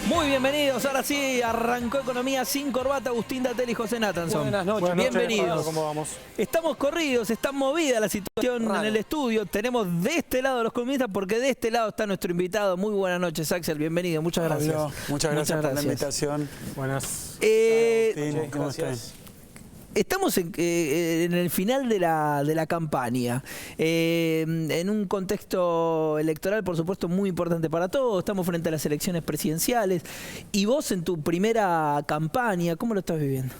Muy bienvenidos, ahora sí, arrancó Economía sin corbata, Agustín Datel y José Natanson. Buenas noches. Bienvenidos. ¿Cómo vamos? Estamos corridos, está movida la situación en el estudio. Tenemos de este lado a los columnistas porque de este lado está nuestro invitado. Muy buenas noches, Axel, bienvenido, muchas gracias. Muchas gracias por la invitación. Buenas. ¿Cómo están? Estamos en el final de la campaña, en un contexto electoral, por supuesto, muy importante para todos. Estamos frente a las elecciones presidenciales. Y vos, en tu primera campaña, ¿cómo lo estás viviendo?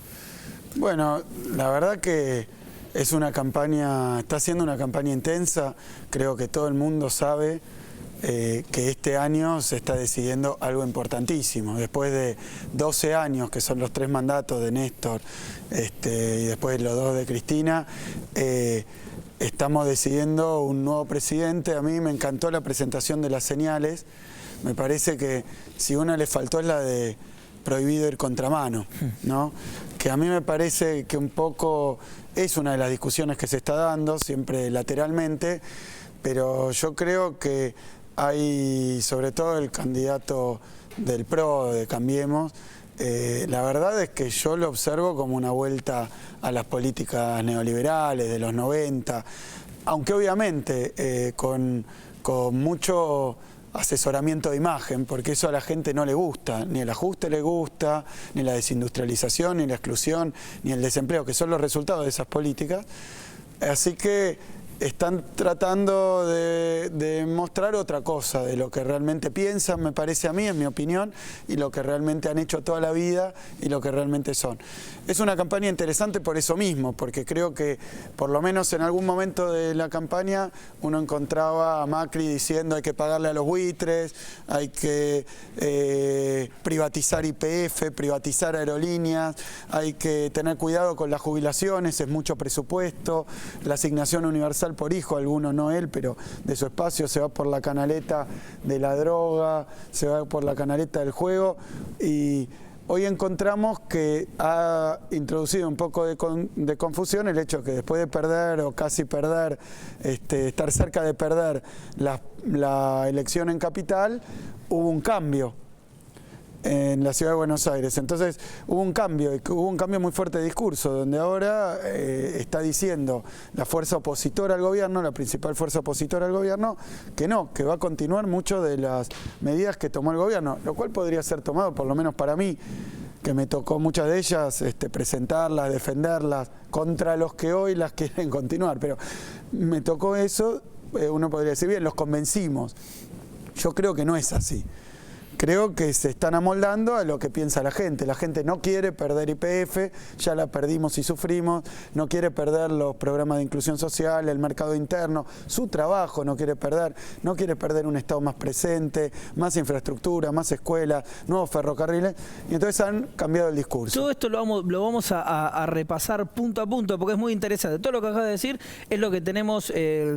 Bueno, la verdad que es una campaña, está siendo una campaña intensa. Creo que todo el mundo sabe que este año se está decidiendo algo importantísimo. Después de 12 años, que son los 3 mandatos de Néstor y después los 2 de Cristina, estamos decidiendo un nuevo presidente. A mí me encantó la presentación de las señales. Me parece que si una le faltó es la de prohibido ir contramano, ¿no? Que a mí me parece que un poco es una de las discusiones que se está dando, siempre lateralmente, pero yo creo que hay, sobre todo el candidato del PRO, de Cambiemos, la verdad es que yo lo observo como una vuelta a las políticas neoliberales de los 90, aunque obviamente con mucho asesoramiento de imagen, porque eso a la gente no le gusta, ni el ajuste le gusta, ni la desindustrialización, ni la exclusión, ni el desempleo, que son los resultados de esas políticas. Así que están tratando de mostrar otra cosa de lo que realmente piensan, me parece a mí, en mi opinión, y lo que realmente han hecho toda la vida y lo que realmente son. Es una campaña interesante por eso mismo, porque creo que por lo menos en algún momento de la campaña uno encontraba a Macri diciendo hay que pagarle a los buitres, hay que privatizar YPF, privatizar aerolíneas, hay que tener cuidado con las jubilaciones, es mucho presupuesto, la asignación universal por hijo, algunos no él, pero de su espacio se va por la canaleta de la droga, se va por la canaleta del juego, y hoy encontramos que ha introducido un poco de confusión el hecho que después de perder o casi perder, estar cerca de perder la elección en Capital, hubo un cambio en la ciudad de Buenos Aires. Entonces hubo un cambio muy fuerte de discurso, donde ahora está diciendo la fuerza opositora al gobierno, la principal fuerza opositora al gobierno, que no, que va a continuar mucho de las medidas que tomó el gobierno, lo cual podría ser tomado, por lo menos para mí, que me tocó muchas de ellas presentarlas, defenderlas, contra los que hoy las quieren continuar, pero me tocó eso. Uno podría decir, bien, los convencimos. Yo creo que no es así. Creo que se están amoldando a lo que piensa la gente. La gente no quiere perder YPF, ya la perdimos y sufrimos, no quiere perder los programas de inclusión social, el mercado interno, su trabajo no quiere perder un Estado más presente, más infraestructura, más escuelas, nuevos ferrocarriles, y entonces han cambiado el discurso. Todo esto lo vamos a repasar punto a punto porque es muy interesante. Todo lo que acabas de decir es lo que tenemos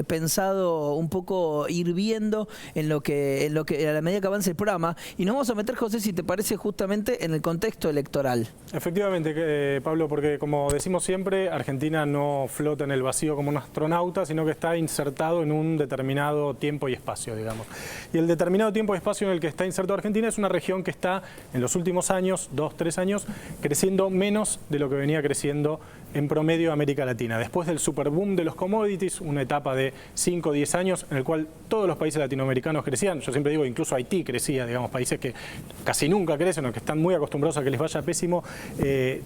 pensado un poco ir viendo en lo que a la medida que avance el programa. Y nos vamos a meter, José, si te parece, justamente en el contexto electoral. Efectivamente, Pablo, porque como decimos siempre, Argentina no flota en el vacío como un astronauta, sino que está insertado en un determinado tiempo y espacio, digamos. Y el determinado tiempo y espacio en el que está inserto Argentina es una región que está en los últimos años, 2, 3 años, creciendo menos de lo que venía creciendo en promedio América Latina. Después del superboom de los commodities, una etapa de 5 o 10 años en el cual todos los países latinoamericanos crecían, yo siempre digo, incluso Haití crecía, digamos, países que casi nunca crecen o que están muy acostumbrados a que les vaya pésimo,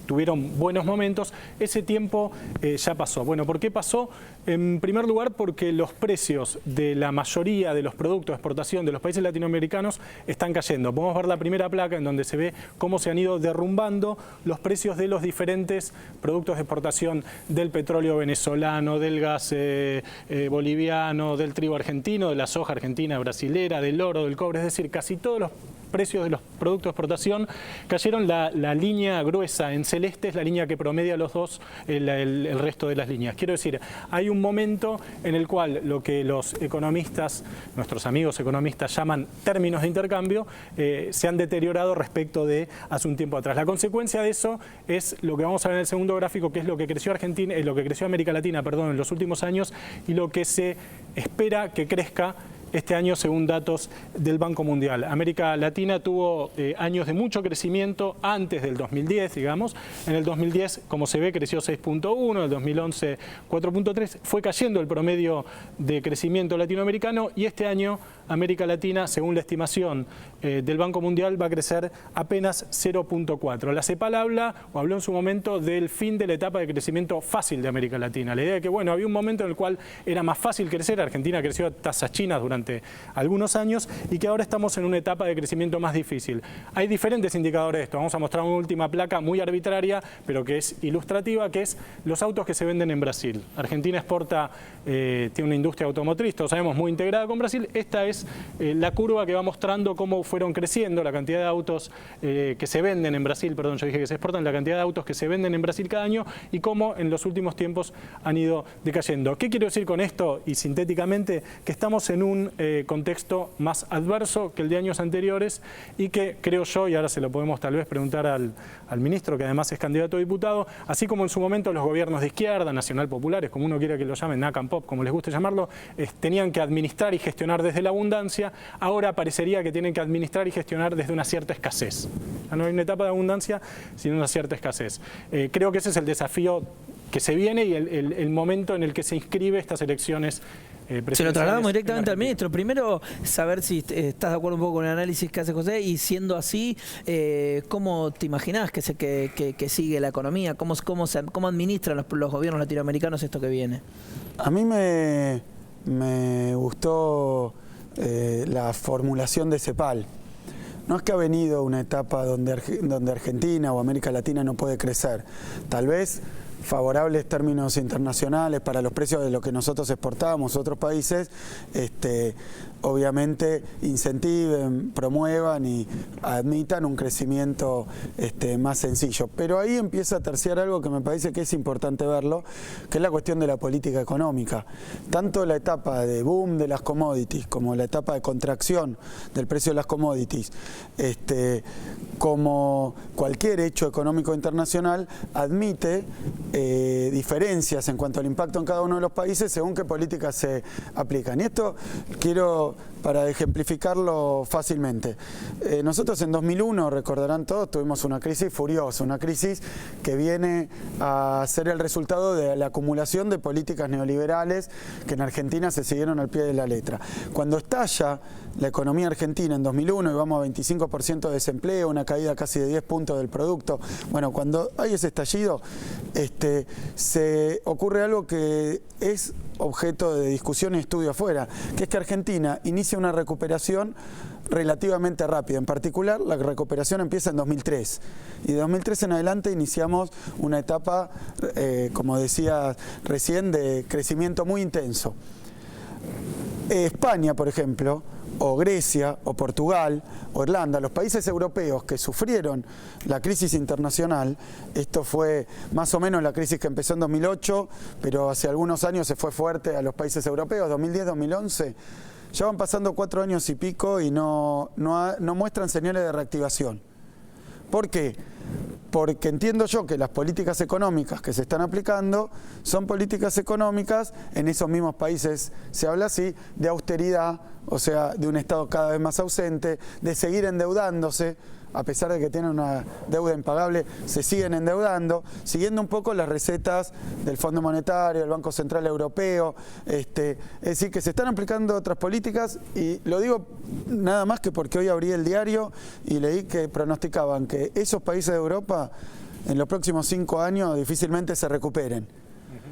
tuvieron buenos momentos. Ese tiempo ya pasó. Bueno, ¿por qué pasó? En primer lugar, porque los precios de la mayoría de los productos de exportación de los países latinoamericanos están cayendo. Podemos ver la primera placa en donde se ve cómo se han ido derrumbando los precios de los diferentes productos de exportación del petróleo venezolano, del gas boliviano, del trigo argentino, de la soja argentina, brasilera, del oro, del cobre, es decir, casi todos los precios de los productos de exportación cayeron. La línea gruesa en celeste es la línea que promedia los dos, el resto de las líneas. Quiero decir, hay un momento en el cual lo que los economistas, nuestros amigos economistas, llaman términos de intercambio, se han deteriorado respecto de hace un tiempo atrás. La consecuencia de eso es lo que vamos a ver en el segundo gráfico, que es lo que creció lo que creció América Latina, perdón, en los últimos años y lo que se espera que crezca este año según datos del Banco Mundial. América Latina tuvo años de mucho crecimiento antes del 2010, digamos. En el 2010, como se ve, creció 6.1, en el 2011 4.3, fue cayendo el promedio de crecimiento latinoamericano y este año América Latina, según la estimación del Banco Mundial, va a crecer apenas 0.4. La CEPAL habló en su momento del fin de la etapa de crecimiento fácil de América Latina. La idea de que, bueno, había un momento en el cual era más fácil crecer, Argentina creció a tasas chinas durante algunos años y que ahora estamos en una etapa de crecimiento más difícil. Hay diferentes indicadores de esto. Vamos a mostrar una última placa muy arbitraria, pero que es ilustrativa, que es los autos que se venden en Brasil. Argentina exporta, tiene una industria automotriz, todos sabemos, muy integrada con Brasil. Esta es la curva que va mostrando cómo fueron creciendo la cantidad de autos que se venden en Brasil, perdón, yo dije que se exportan, la cantidad de autos que se venden en Brasil cada año y cómo en los últimos tiempos han ido decayendo. ¿Qué quiero decir con esto? Y sintéticamente, que estamos en un contexto más adverso que el de años anteriores y que creo yo, y ahora se lo podemos tal vez preguntar al ministro, que además es candidato a diputado, así como en su momento los gobiernos de izquierda, nacional populares, como uno quiera que lo llamen, NACAM Pop, como les guste llamarlo, tenían que administrar y gestionar desde la abundancia, ahora parecería que tienen que administrar y gestionar desde una cierta escasez. Ya no hay una etapa de abundancia, sino una cierta escasez. Creo que ese es el desafío que se viene y el momento en el que se inscribe estas elecciones presidenciales. Se lo trasladamos directamente al ministro. Primero, saber si estás de acuerdo un poco con el análisis que hace José y siendo así, ¿cómo te imaginás que sigue la economía? ¿Cómo administran los gobiernos latinoamericanos esto que viene? A mí me gustó la formulación de CEPAL. No es que ha venido una etapa donde Argentina o América Latina no puede crecer. Tal vez favorables términos internacionales para los precios de lo que nosotros exportamos a otros países, obviamente incentiven, promuevan y admitan un crecimiento más sencillo. Pero ahí empieza a terciar algo que me parece que es importante verlo, que es la cuestión de la política económica. Tanto la etapa de boom de las commodities como la etapa de contracción del precio de las commodities, como cualquier hecho económico internacional, admite diferencias en cuanto al impacto en cada uno de los países según qué políticas se aplican. Y esto quiero, para ejemplificarlo fácilmente, nosotros en 2001, recordarán todos, tuvimos una crisis furiosa, una crisis que viene a ser el resultado de la acumulación de políticas neoliberales que en Argentina se siguieron al pie de la letra. Cuando estalla la economía argentina en 2001 y vamos a 25% de desempleo, una caída casi de 10 puntos del producto, bueno, cuando hay ese estallido, se ocurre algo que es objeto de discusión y estudio afuera, que es que Argentina inicia una recuperación relativamente rápida. En particular, la recuperación empieza en 2003 y de 2003 en adelante iniciamos una etapa, como decía recién, de crecimiento muy intenso. España, por ejemplo, o Grecia, o Portugal, o Irlanda, los países europeos que sufrieron la crisis internacional, esto fue más o menos la crisis que empezó en 2008, pero hace algunos años se fue fuerte a los países europeos, 2010, 2011, ya van pasando 4 años y pico y no muestran señales de reactivación. ¿Por qué? Porque entiendo yo que las políticas económicas que se están aplicando son políticas económicas, en esos mismos países se habla así, de austeridad, o sea, de un Estado cada vez más ausente, de seguir endeudándose, a pesar de que tienen una deuda impagable, se siguen endeudando, siguiendo un poco las recetas del Fondo Monetario, del Banco Central Europeo, es decir, que se están aplicando otras políticas y lo digo nada más que porque hoy abrí el diario y leí que pronosticaban que esos países de Europa en los próximos 5 años difícilmente se recuperen.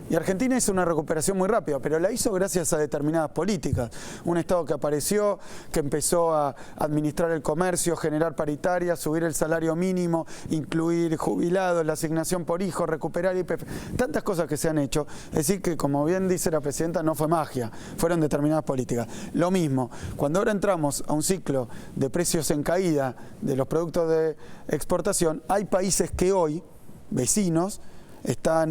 Y Argentina hizo una recuperación muy rápida, pero la hizo gracias a determinadas políticas. Un Estado que apareció, que empezó a administrar el comercio, generar paritarias, subir el salario mínimo, incluir jubilados, la asignación por hijo, recuperar IPF, tantas cosas que se han hecho. Es decir que, como bien dice la presidenta, no fue magia, fueron determinadas políticas. Lo mismo, cuando ahora entramos a un ciclo de precios en caída de los productos de exportación, hay países que hoy, vecinos,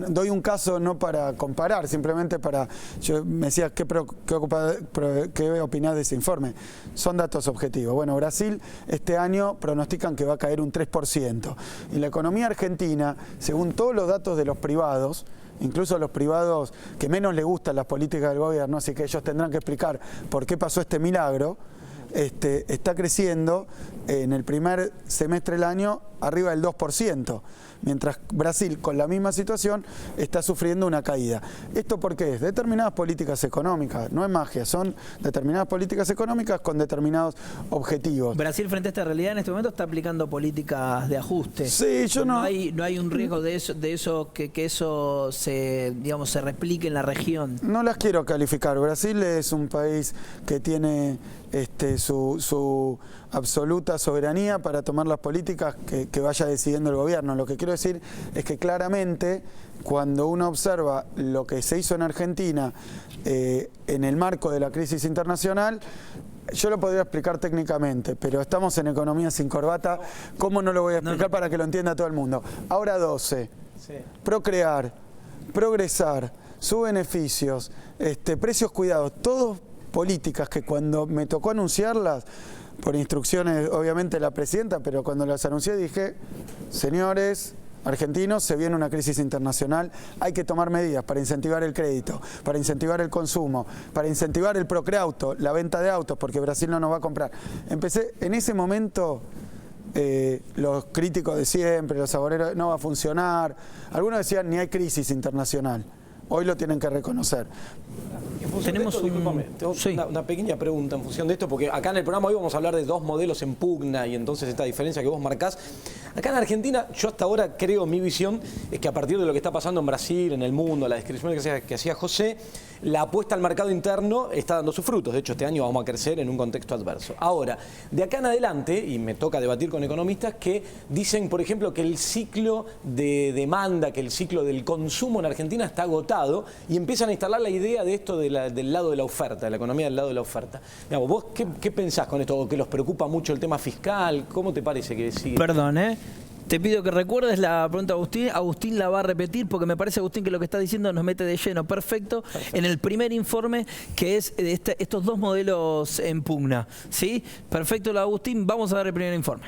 doy un caso no para comparar, simplemente para, yo me decía, ¿qué opinás de ese informe? Son datos objetivos. Bueno, Brasil este año pronostican que va a caer un 3%. Y la economía argentina, según todos los datos de los privados, incluso los privados que menos les gustan las políticas del gobierno, así que ellos tendrán que explicar por qué pasó este milagro, está creciendo en el primer semestre del año arriba del 2%, mientras Brasil, con la misma situación, está sufriendo una caída. ¿Esto por qué es? Determinadas políticas económicas, no es magia, son determinadas políticas económicas con determinados objetivos. Brasil, frente a esta realidad, en este momento está aplicando políticas de ajuste. Sí, yo no... No hay un riesgo de eso que eso se, digamos, se replique en la región. No las quiero calificar. Brasil es un país que tiene su absoluta soberanía para tomar las políticas que vaya decidiendo el gobierno. Lo que quiero decir es que claramente cuando uno observa lo que se hizo en Argentina en el marco de la crisis internacional, yo lo podría explicar técnicamente, pero estamos en economía sin corbata. ¿Cómo no lo voy a explicar para que lo entienda todo el mundo? Ahora 12, sí. Procrear, progresar, sus beneficios, precios cuidados, todos políticas que cuando me tocó anunciarlas, por instrucciones obviamente de la presidenta, pero cuando las anuncié dije, señores argentinos, se viene una crisis internacional, hay que tomar medidas para incentivar el crédito, para incentivar el consumo, para incentivar el procreauto, la venta de autos, porque Brasil no nos va a comprar. Empecé, en ese momento, los críticos de siempre, los saboreros, no va a funcionar. Algunos decían, ni hay crisis internacional. Hoy lo tienen que reconocer. Tenemos una pequeña pregunta en función de esto, porque acá en el programa hoy vamos a hablar de dos modelos en pugna y entonces esta diferencia que vos marcás. Acá en Argentina, yo hasta ahora creo, mi visión es que a partir de lo que está pasando en Brasil, en el mundo, la descripción que hacía José, la apuesta al mercado interno está dando sus frutos. De hecho, este año vamos a crecer en un contexto adverso. Ahora, de acá en adelante, y me toca debatir con economistas que dicen, por ejemplo, que el ciclo de demanda, que el ciclo del consumo en Argentina está agotado y empiezan a instalar la idea de esto del lado de la oferta, de la economía del lado de la oferta. Digamos, ¿vos qué pensás con esto? ¿Que los preocupa mucho el tema fiscal? ¿Cómo te parece que sigue? Perdón, te pido que recuerdes la pregunta de Agustín. Agustín la va a repetir porque me parece, Agustín, que lo que está diciendo nos mete de lleno perfecto en el primer informe, que es estos dos modelos en pugna. ¿Sí? Perfecto, Agustín. Vamos a ver el primer informe.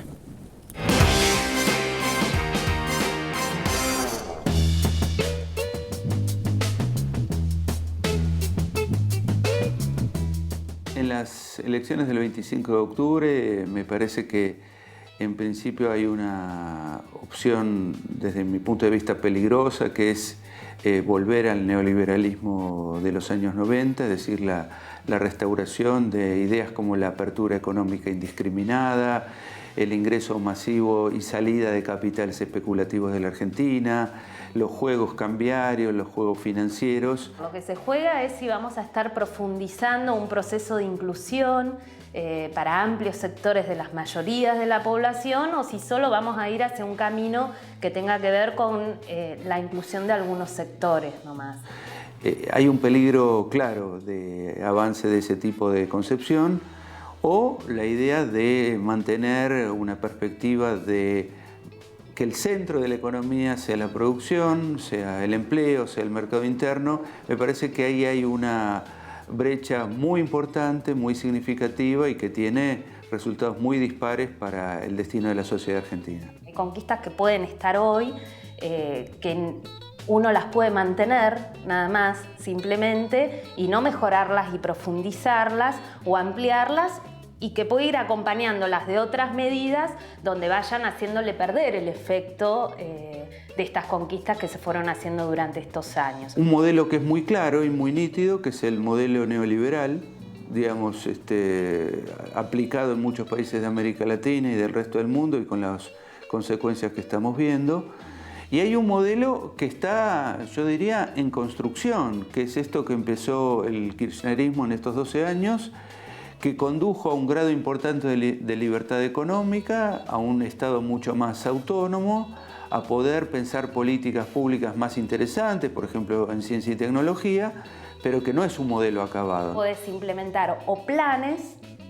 En las elecciones del 25 de octubre me parece que en principio hay una opción desde mi punto de vista peligrosa, que es volver al neoliberalismo de los años 90, es decir, la restauración de ideas como la apertura económica indiscriminada, el ingreso masivo y salida de capitales especulativos de la Argentina, los juegos cambiarios, los juegos financieros. Lo que se juega es si vamos a estar profundizando un proceso de inclusión para amplios sectores de las mayorías de la población o si solo vamos a ir hacia un camino que tenga que ver con la inclusión de algunos sectores nomás. Hay un peligro claro de avance de ese tipo de concepción o la idea de mantener una perspectiva de que el centro de la economía sea la producción, sea el empleo, sea el mercado interno. Me parece que ahí hay una brecha muy importante, muy significativa y que tiene resultados muy dispares para el destino de la sociedad argentina. Hay conquistas que pueden estar hoy, que uno las puede mantener nada más, simplemente, y no mejorarlas y profundizarlas o ampliarlas, y que puede ir acompañándolas de otras medidas donde vayan haciéndole perder el efecto de estas conquistas que se fueron haciendo durante estos años. Un modelo que es muy claro y muy nítido, que es el modelo neoliberal, digamos, aplicado en muchos países de América Latina y del resto del mundo y con las consecuencias que estamos viendo. Y hay un modelo que está, yo diría, en construcción, que es esto que empezó el kirchnerismo en estos 12 años, que condujo a un grado importante de libertad económica, a un Estado mucho más autónomo, a poder pensar políticas públicas más interesantes, por ejemplo, en ciencia y tecnología, pero que no es un modelo acabado. Podés implementar o planes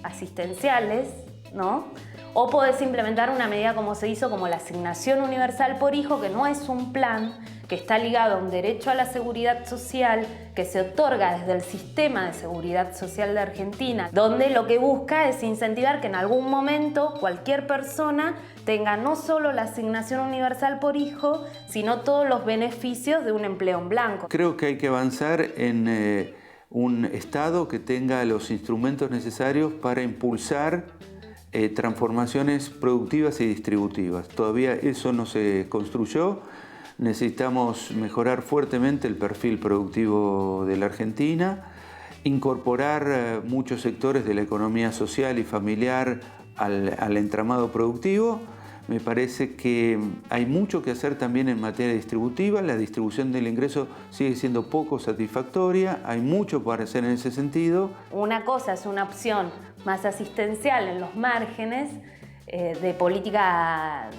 asistenciales, ¿no?, o podés implementar una medida como se hizo, como la asignación universal por hijo, que no es un plan, que está ligado a un derecho a la seguridad social que se otorga desde el sistema de seguridad social de Argentina, donde lo que busca es incentivar que en algún momento cualquier persona tenga no solo la asignación universal por hijo, sino todos los beneficios de un empleo en blanco. Creo que hay que avanzar en un Estado que tenga los instrumentos necesarios para impulsar transformaciones productivas y distributivas. Todavía eso no se construyó. Necesitamos mejorar fuertemente el perfil productivo de la Argentina, incorporar muchos sectores de la economía social y familiar al entramado productivo. Me parece que hay mucho que hacer también en materia distributiva. La distribución del ingreso sigue siendo poco satisfactoria. Hay mucho para hacer en ese sentido. Una cosa es una opción más asistencial en los márgenes, de política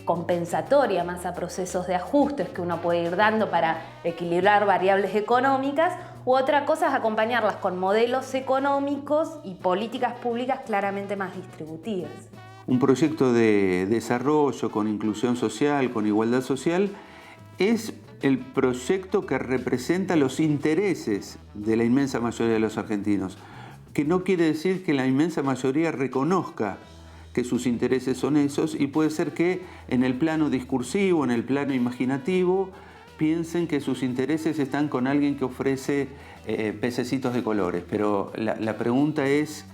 compensatoria, más a procesos de ajustes que uno puede ir dando para equilibrar variables económicas, u otra cosa es acompañarlas con modelos económicos y políticas públicas claramente más distributivas. Un proyecto de desarrollo con inclusión social, con igualdad social, es el proyecto que representa los intereses de la inmensa mayoría de los argentinos, que no quiere decir que la inmensa mayoría reconozca que sus intereses son esos, y puede ser que en el plano discursivo, en el plano imaginativo, piensen que sus intereses están con alguien que ofrece pececitos de colores. Pero la pregunta es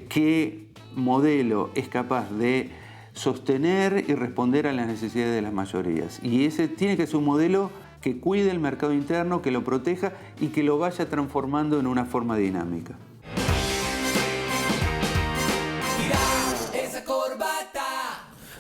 qué modelo es capaz de sostener y responder a las necesidades de las mayorías. Y ese tiene que ser un modelo que cuide el mercado interno, que lo proteja y que lo vaya transformando en una forma dinámica.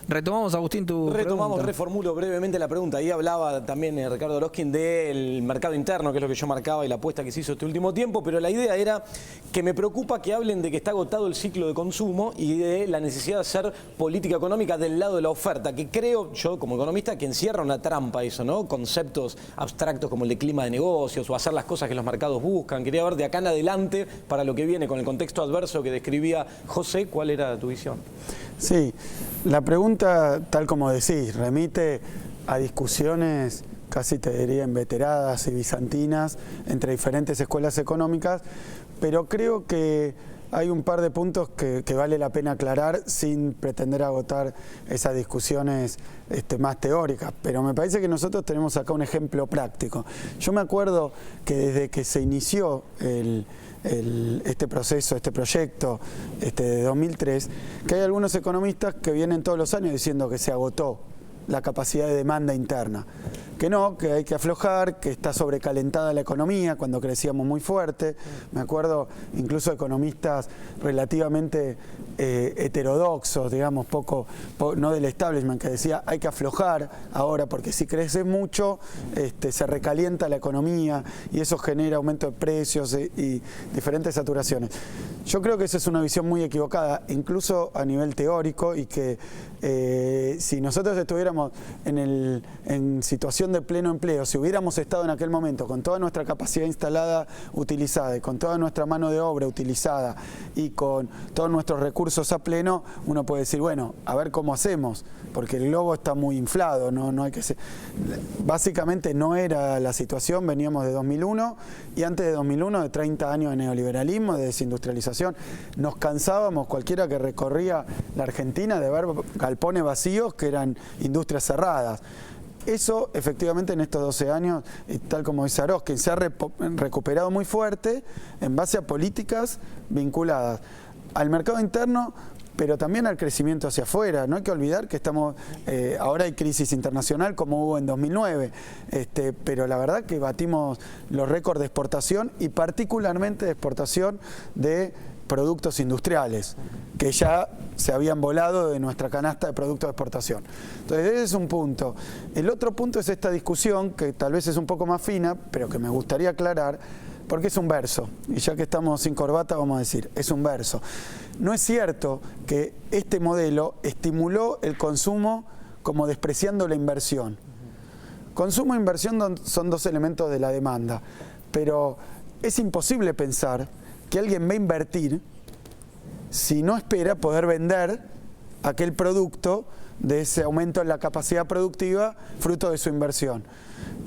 Retomamos, Agustín, tu pregunta. Reformulo brevemente la pregunta. Ahí hablaba también Ricardo Oroskin del mercado interno, que es lo que yo marcaba y la apuesta que se hizo este último tiempo, pero la idea era que me preocupa que hablen de que está agotado el ciclo de consumo y de la necesidad de hacer política económica del lado de la oferta, que creo yo como economista que encierra una trampa eso, ¿no? Conceptos abstractos como el de clima de negocios o hacer las cosas que los mercados buscan. Quería ver de acá en adelante, para lo que viene con el contexto adverso que describía José, ¿cuál era tu visión? Sí, la pregunta, tal como decís, remite a discusiones casi te diría inveteradas y bizantinas entre diferentes escuelas económicas, pero creo que hay un par de puntos que vale la pena aclarar sin pretender agotar esas discusiones más teóricas, pero me parece que nosotros tenemos acá un ejemplo práctico. Yo me acuerdo que desde que se inició este proceso, este proyecto de 2003, que hay algunos economistas que vienen todos los años diciendo que se agotó la capacidad de demanda interna, que no, que hay que aflojar, que está sobrecalentada la economía cuando crecíamos muy fuerte. Me acuerdo incluso economistas relativamente heterodoxos, digamos, no del establishment, que decía hay que aflojar ahora porque si crece mucho se recalienta la economía y eso genera aumento de precios y diferentes saturaciones. Yo creo que esa es una visión muy equivocada, incluso a nivel teórico, y que si nosotros estuviéramos en situación de pleno empleo, si hubiéramos estado en aquel momento con toda nuestra capacidad instalada utilizada y con toda nuestra mano de obra utilizada y con todos nuestros recursos a pleno, uno puede decir, bueno, a ver cómo hacemos, porque el globo está muy inflado, no hay que ser... Básicamente no era la situación, veníamos de 2001 y antes de 2001 de 30 años de neoliberalismo, de desindustrialización. Nos cansábamos, cualquiera que recorría la Argentina, de ver galpones vacíos que eran industrias cerradas. Eso efectivamente en estos 12 años, tal como dice Oroskin, se ha recuperado muy fuerte en base a políticas vinculadas al mercado interno, pero también al crecimiento hacia afuera. No hay que olvidar que ahora hay crisis internacional como hubo en 2009, pero la verdad que batimos los récords de exportación y particularmente de exportación de productos industriales, que ya se habían volado de nuestra canasta de productos de exportación. Entonces ese es un punto. El otro punto es esta discusión, que tal vez es un poco más fina, pero que me gustaría aclarar, porque es un verso, y ya que estamos sin corbata vamos a decir, es un verso. No es cierto que este modelo estimuló el consumo como despreciando la inversión. Consumo e inversión son dos elementos de la demanda, pero es imposible pensar que alguien va a invertir si no espera poder vender aquel producto de ese aumento en la capacidad productiva fruto de su inversión.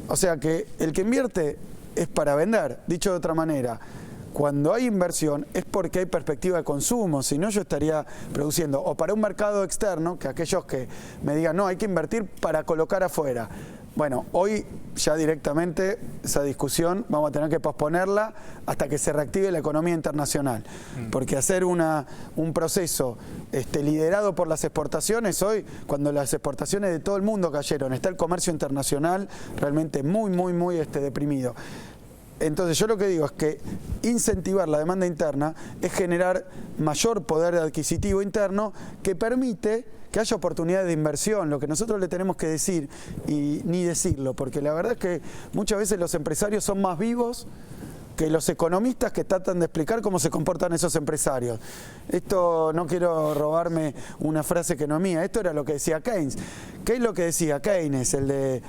O sea que el que invierte es para vender. Dicho de otra manera, cuando hay inversión es porque hay perspectiva de consumo, si no yo estaría produciendo o para un mercado externo, que aquellos que me digan no, hay que invertir para colocar afuera. Bueno, hoy ya directamente esa discusión vamos a tener que posponerla hasta que se reactive la economía internacional. Porque hacer un proceso liderado por las exportaciones, hoy cuando las exportaciones de todo el mundo cayeron, está el comercio internacional realmente muy deprimido. Entonces yo lo que digo es que incentivar la demanda interna es generar mayor poder adquisitivo interno que permite que haya oportunidades de inversión, lo que nosotros le tenemos que decir y ni decirlo, porque la verdad es que muchas veces los empresarios son más vivos que los economistas que tratan de explicar cómo se comportan esos empresarios. Esto no quiero robarme una frase que no es mía, esto era lo que decía Keynes. ¿Qué es lo que decía Keynes? El de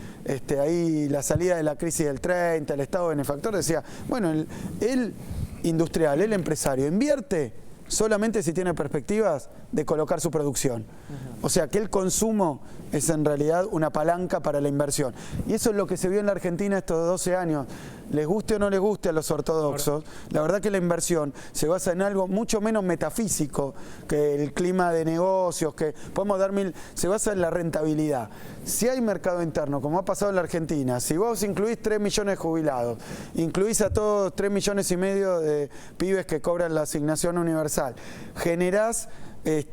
ahí la salida de la crisis del 30, el Estado benefactor, decía, bueno, el industrial, el empresario, invierte solamente si tiene perspectivas de colocar su producción. O sea que el consumo es en realidad una palanca para la inversión. Y eso es lo que se vio en la Argentina estos 12 años. Les guste o no les guste a los ortodoxos, la verdad que la inversión se basa en algo mucho menos metafísico que el clima de negocios, que podemos dar se basa en la rentabilidad. Si hay mercado interno, como ha pasado en la Argentina, si vos incluís 3 millones de jubilados, incluís a todos 3,5 millones de pibes que cobran la asignación universal, generás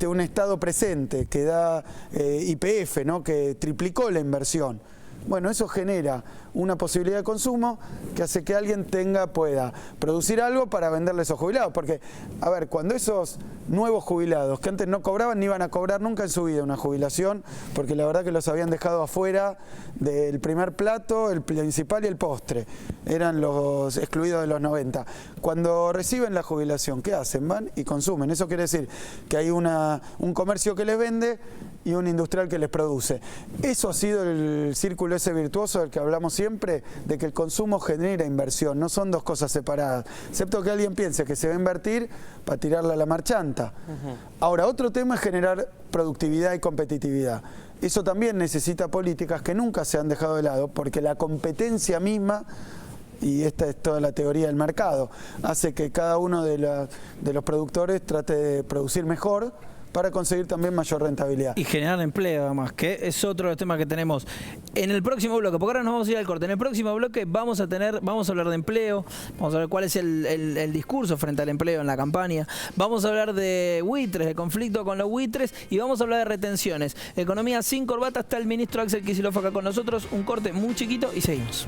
un Estado presente que da YPF, ¿no? Que triplicó la inversión. Bueno, eso genera una posibilidad de consumo que hace que alguien pueda producir algo para venderle a esos jubilados. Porque, a ver, cuando esos nuevos jubilados que antes no cobraban, ni iban a cobrar nunca en su vida una jubilación, porque la verdad que los habían dejado afuera del primer plato, el principal y el postre. Eran los excluidos de los 90. Cuando reciben la jubilación, ¿qué hacen? Van y consumen. Eso quiere decir que hay un comercio que les vende y un industrial que les produce. Eso ha sido el círculo ese virtuoso del que hablamos siempre, de que el consumo genera inversión, no son dos cosas separadas, excepto que alguien piense que se va a invertir para tirarla a la marchanta. Ahora, otro tema es generar productividad y competitividad. Eso también necesita políticas que nunca se han dejado de lado, porque la competencia misma, y esta es toda la teoría del mercado, hace que cada uno de los productores trate de producir mejor para conseguir también mayor rentabilidad. Y generar empleo, además, que es otro de los temas que tenemos en el próximo bloque, porque ahora nos vamos a ir al corte. En el próximo bloque vamos a hablar de empleo, vamos a ver cuál es el discurso frente al empleo en la campaña, vamos a hablar de buitres, de conflicto con los buitres, y vamos a hablar de retenciones. Economía sin corbata, está el ministro Axel Kicillof acá con nosotros. Un corte muy chiquito y seguimos.